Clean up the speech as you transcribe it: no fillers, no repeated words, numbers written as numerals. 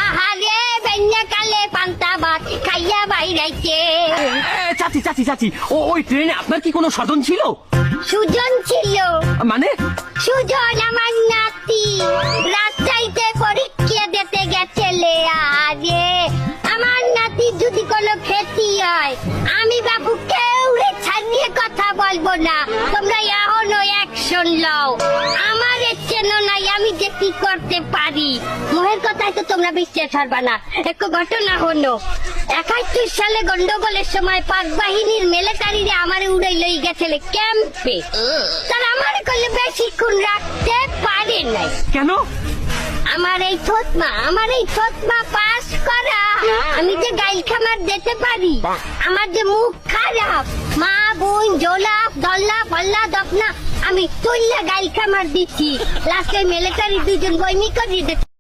আহারে বেন্যা কালে পান্তা ভাত খাইয়া বাইরাইছে। চাচি চাচি চাচি, ওই ট্রেনে আপনার কি কোনো স্বজন ছিল? সুজন ছিল। মানে? সুজন আমার নাতি, রাস্তাইতে পরীক্ষা দিতে গেছিলে। আরে আমার নাতি যদি কোনো ক্ষতি হয়, আমি বাবু কেউ ছাড়িয়ে কথা বলবো না। তোমরা এখনো অ্যাকশন লও। আমার চেনো নাই আমি যে কি করতে পারি। মোহের কথায় তো তোমরা বিশ্বাস করবা না। একটু ঘটনা হলো, ৭১ সালে গন্ডগোলের সময় পাক বাহিনীর মিলিটারিরা আমার উড়াই লই গেছিলে ক্যাম্পে। তারা আমার কলে বেশিক্ষণ রাখতে পারে নাই। কেন? আমার এই থতমা পাস করা। আমি যে গাইল খামার দিতে পারি, আমার যে মুখ খারাপ, মা বোন জোলাপ দল্লা পল্লা দপনা আমি তুল্লা গাইল খামার দিচ্ছি। লাস্টে মিলিটারি দুজন বইমি করিয়ে দিচ্ছি।